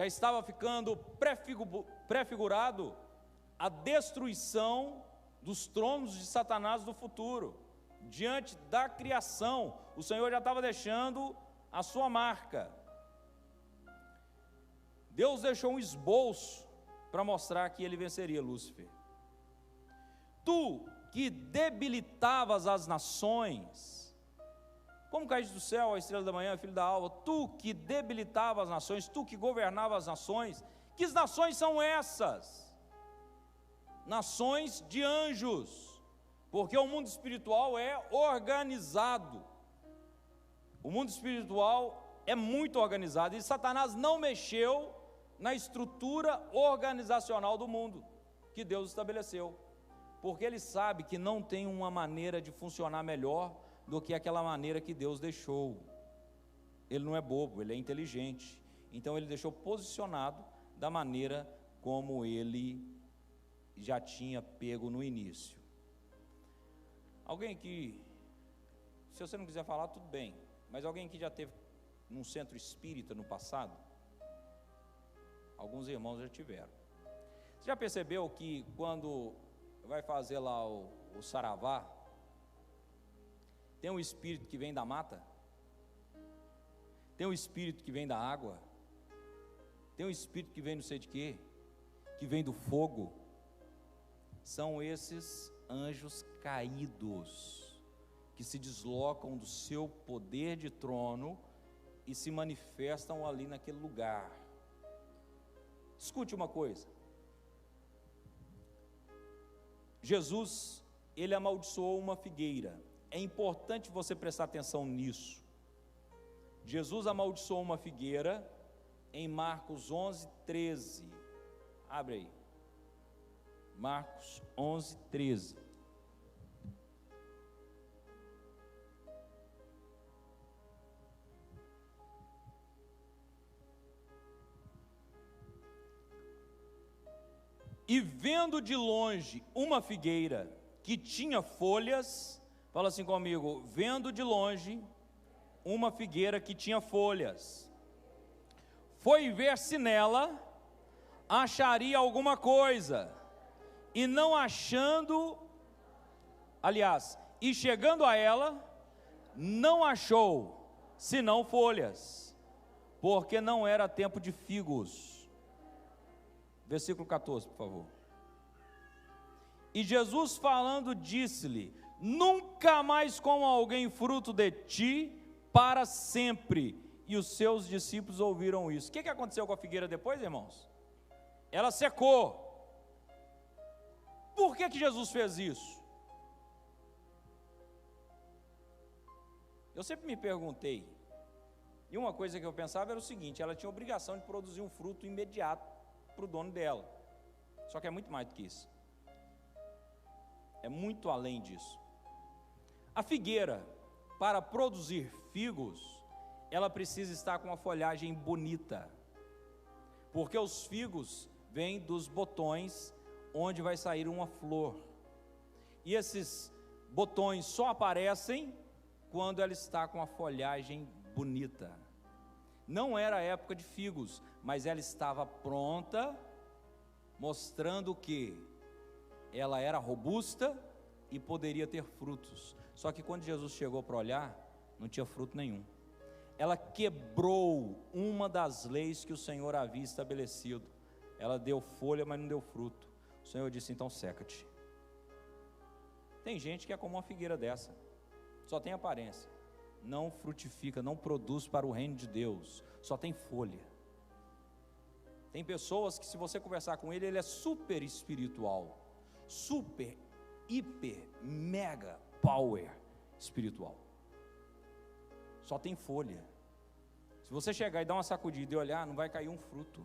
já estava ficando prefigurado a destruição dos tronos de Satanás do futuro. Diante da criação, o Senhor já estava deixando a sua marca. Deus deixou um esboço para mostrar que ele venceria Lúcifer. Tu que debilitavas as nações, como caíste do céu, a estrela da manhã, filho da alva, tu que debilitavas as nações, tu que governavas as nações, que nações são essas? Nações de anjos, porque o mundo espiritual é organizado, o mundo espiritual é muito organizado, e Satanás não mexeu na estrutura organizacional do mundo, que Deus estabeleceu, porque ele sabe que não tem uma maneira de funcionar melhor do que aquela maneira que Deus deixou. Ele não é bobo, ele é inteligente, então ele deixou posicionado da maneira como ele já tinha pego no início. Alguém que, se você não quiser falar, tudo bem, mas alguém que já teve num centro espírita no passado? Alguns irmãos já tiveram. Você já percebeu que quando vai fazer lá o saravá, tem um espírito que vem da mata, tem um espírito que vem da água, tem um espírito que vem não sei de quê, que vem do fogo? São esses anjos caídos, que se deslocam do seu poder de trono e se manifestam ali naquele lugar. Escute uma coisa, Jesus, ele amaldiçoou uma figueira, é importante você prestar atenção nisso. Jesus amaldiçoou uma figueira em Marcos 11, 13, abre aí, Marcos 11, 13. E vendo de longe uma figueira que tinha folhas, fala assim comigo, vendo de longe uma figueira que tinha folhas, foi ver se nela acharia alguma coisa, e não achando, aliás, e chegando a ela, não achou, senão folhas, porque não era tempo de figos. Versículo 14, por favor. E Jesus falando, disse-lhe: nunca mais coma alguém fruto de ti para sempre. E os seus discípulos ouviram isso. O que aconteceu com a figueira depois, irmãos? Ela secou. Por que Jesus fez isso? Eu sempre me perguntei, e uma coisa que eu pensava era o seguinte: ela tinha obrigação de produzir um fruto imediato para o dono dela, só que é muito mais do que isso, é muito além disso. A figueira, para produzir figos, ela precisa estar com uma folhagem bonita, porque os figos vêm dos botões onde vai sair uma flor, e esses botões só aparecem quando ela está com a folhagem bonita. Não era a época de figos, mas ela estava pronta, mostrando que ela era robusta e poderia ter frutos. Só que quando Jesus chegou para olhar, não tinha fruto nenhum. Ela quebrou uma das leis que o Senhor havia estabelecido. Ela deu folha, mas não deu fruto. O Senhor disse: então seca-te. Tem gente que é como uma figueira dessa, só tem aparência, não frutifica, não produz para o reino de Deus, só tem folha. Tem pessoas que, se você conversar com ele, ele é super espiritual, super, hiper, mega power espiritual, só tem folha. Se você chegar e dar uma sacudida e olhar, não vai cair um fruto.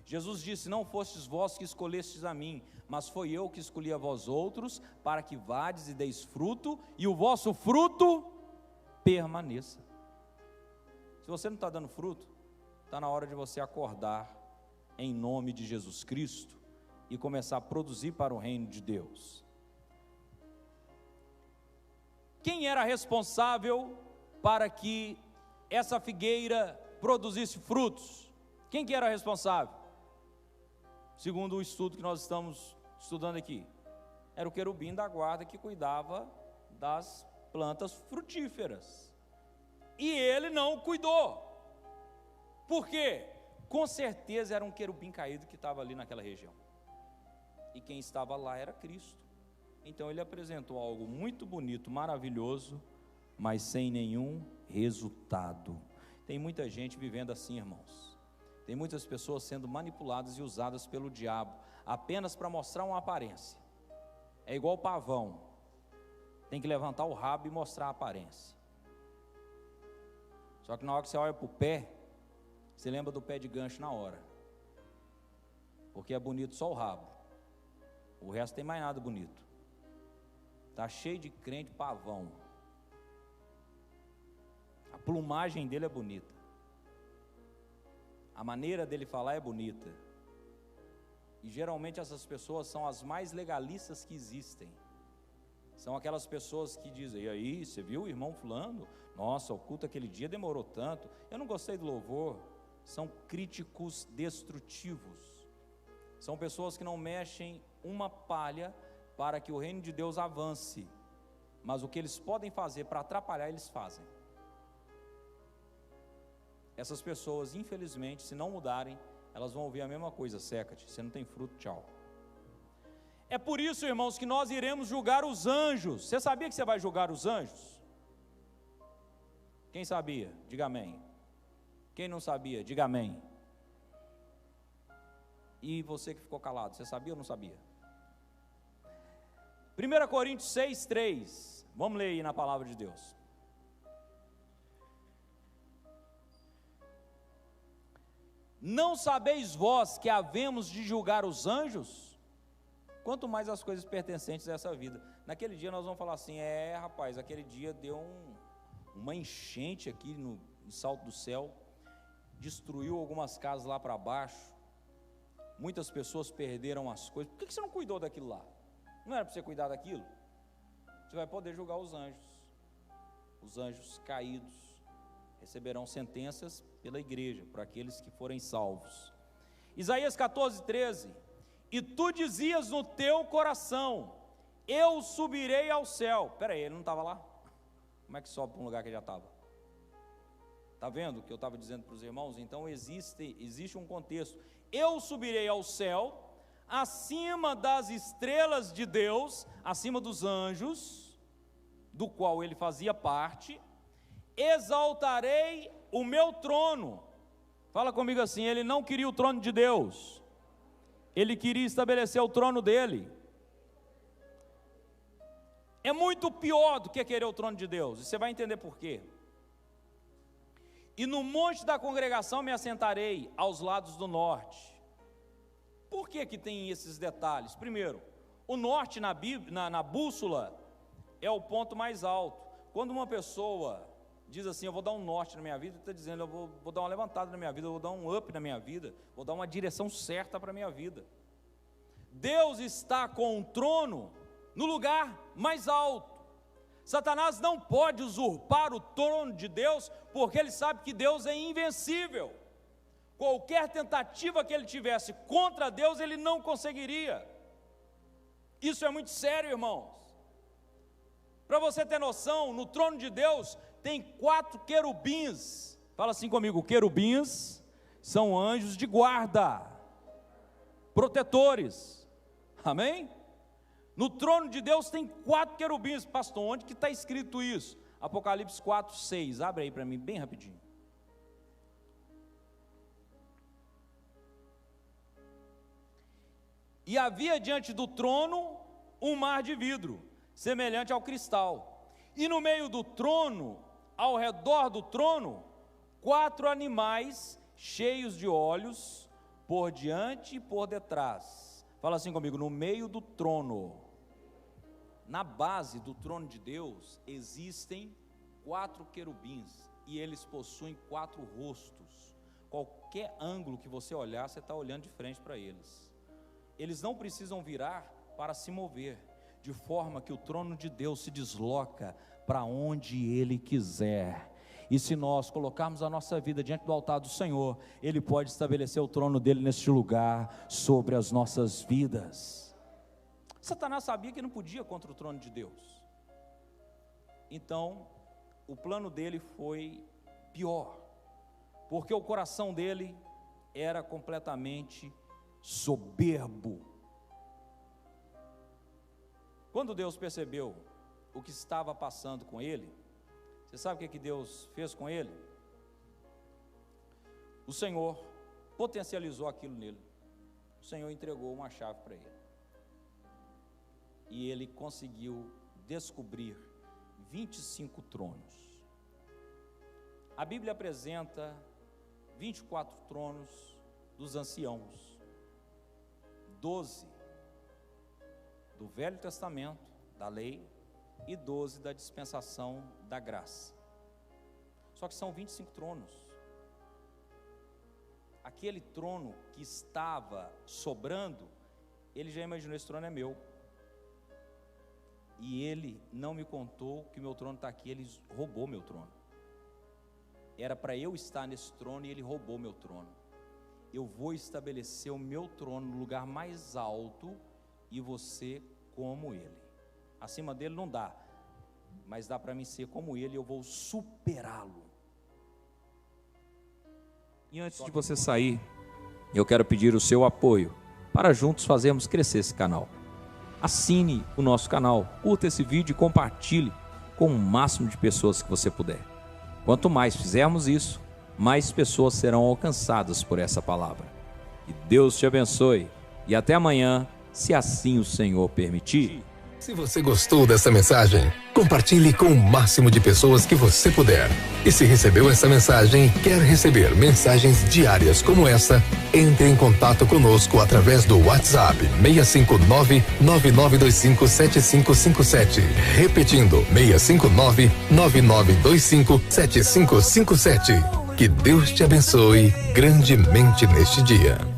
Jesus disse: não fostes vós que escolhestes a mim, mas foi eu que escolhi a vós outros, para que vades e deis fruto, e o vosso fruto permaneça. Se você não está dando fruto, está na hora de você acordar em nome de Jesus Cristo e começar a produzir para o reino de Deus. Quem era responsável para que essa figueira produzisse frutos? Quem que era responsável? Segundo o estudo que nós estamos estudando aqui, era o querubim da guarda que cuidava das plantas frutíferas. E ele não cuidou. Por quê? Com certeza era um querubim caído que estava ali naquela região. E quem estava lá era Cristo. Então ele apresentou algo muito bonito, maravilhoso, mas sem nenhum resultado. Tem muita gente vivendo assim, irmãos. Tem muitas pessoas sendo manipuladas e usadas pelo diabo, apenas para mostrar uma aparência. É igual o pavão, tem que levantar o rabo e mostrar a aparência. Só que na hora que você olha para o pé, você lembra do pé de gancho na hora, porque é bonito só o rabo, o resto tem mais nada bonito. Está cheio de crente pavão, a plumagem dele é bonita, a maneira dele falar é bonita, e geralmente essas pessoas são as mais legalistas que existem. São aquelas pessoas que dizem: e aí, você viu o irmão fulano? Nossa, o culto aquele dia demorou tanto, eu não gostei do louvor. São críticos destrutivos, são pessoas que não mexem uma palha para que o reino de Deus avance, mas o que eles podem fazer para atrapalhar, eles fazem. Essas pessoas, infelizmente, se não mudarem, elas vão ouvir a mesma coisa: seca-te, você não tem fruto, tchau. É por isso, irmãos, que nós iremos julgar os anjos. Você sabia que você vai julgar os anjos? Quem sabia? Diga amém. Quem não sabia? Diga amém. E você que ficou calado, você sabia ou não sabia? 1 Coríntios 6:3, vamos ler aí na palavra de Deus. Não sabeis vós que havemos de julgar os anjos? Quanto mais as coisas pertencentes a essa vida. Naquele dia nós vamos falar assim: rapaz, aquele dia deu uma enchente aqui no Salto do Céu, destruiu algumas casas lá para baixo, muitas pessoas perderam as coisas. Por que você não cuidou daquilo lá? Não era para você cuidar daquilo? Você vai poder julgar os anjos. Os anjos caídos receberão sentenças pela igreja, por aqueles que forem salvos. Isaías 14:13. E tu dizias no teu coração: eu subirei ao céu. Espera aí, ele não estava lá? Como é que sobe para um lugar que ele já estava? Está vendo o que eu estava dizendo para os irmãos? Então existe um contexto. Eu subirei ao céu, acima das estrelas de Deus, acima dos anjos, do qual ele fazia parte, exaltarei o meu trono. Fala comigo assim: ele não queria o trono de Deus, ele queria estabelecer o trono dele. É muito pior do que querer o trono de Deus, e você vai entender por quê. E no monte da congregação me assentarei aos lados do norte. Por que que tem esses detalhes? Primeiro, o norte na bússola é o ponto mais alto. Quando uma pessoa diz assim: eu vou dar um norte na minha vida, está dizendo: eu vou dar uma levantada na minha vida, eu vou dar um up na minha vida, vou dar uma direção certa para a minha vida. Deus está com o trono no lugar mais alto. Satanás não pode usurpar o trono de Deus, porque ele sabe que Deus é invencível. Qualquer tentativa que ele tivesse contra Deus, ele não conseguiria. Isso é muito sério, irmãos. Para você ter noção, no trono de Deus tem 4 querubins. Fala assim comigo: querubins são anjos de guarda, protetores. Amém? No trono de Deus tem 4 querubins. Pastor, onde que está escrito isso? Apocalipse 4:6, abre aí para mim bem rapidinho. E havia diante do trono um mar de vidro, semelhante ao cristal, e no meio do trono, ao redor do trono, 4 animais cheios de olhos, por diante e por detrás. Fala assim comigo: no meio do trono. Na base do trono de Deus existem 4 querubins, e eles possuem 4 rostos. Qualquer ângulo que você olhar, você está olhando de frente para eles. Eles não precisam virar para se mover, de forma que o trono de Deus se desloca para onde Ele quiser. E se nós colocarmos a nossa vida diante do altar do Senhor, Ele pode estabelecer o trono dele neste lugar, sobre as nossas vidas. Satanás sabia que não podia contra o trono de Deus. Então, o plano dele foi pior, porque o coração dele era completamente soberbo. Quando Deus percebeu o que estava passando com ele, você sabe o que Deus fez com ele? O Senhor potencializou aquilo nele. O Senhor entregou uma chave para ele. E ele conseguiu descobrir 25 tronos. A Bíblia apresenta 24 tronos dos anciãos, 12 do Velho Testamento, da lei, e 12 da dispensação da graça. Só que são 25 tronos. Aquele trono que estava sobrando, ele já imaginou: esse trono é meu. E ele não me contou que o meu trono está aqui, ele roubou meu trono. Era para eu estar nesse trono e ele roubou meu trono. Eu vou estabelecer o meu trono no lugar mais alto e você como ele. Acima dele não dá, mas dá para mim ser como ele, eu vou superá-lo. E antes de você sair, eu quero pedir o seu apoio para juntos fazermos crescer esse canal. Assine o nosso canal, curta esse vídeo e compartilhe com o máximo de pessoas que você puder. Quanto mais fizermos isso, mais pessoas serão alcançadas por essa palavra. Que Deus te abençoe e até amanhã, se assim o Senhor permitir. Se você gostou dessa mensagem, compartilhe com o máximo de pessoas que você puder. E se recebeu essa mensagem e quer receber mensagens diárias como essa, entre em contato conosco através do WhatsApp 659-9925-7557. Repetindo, 659-9925-7557. Que Deus te abençoe grandemente neste dia.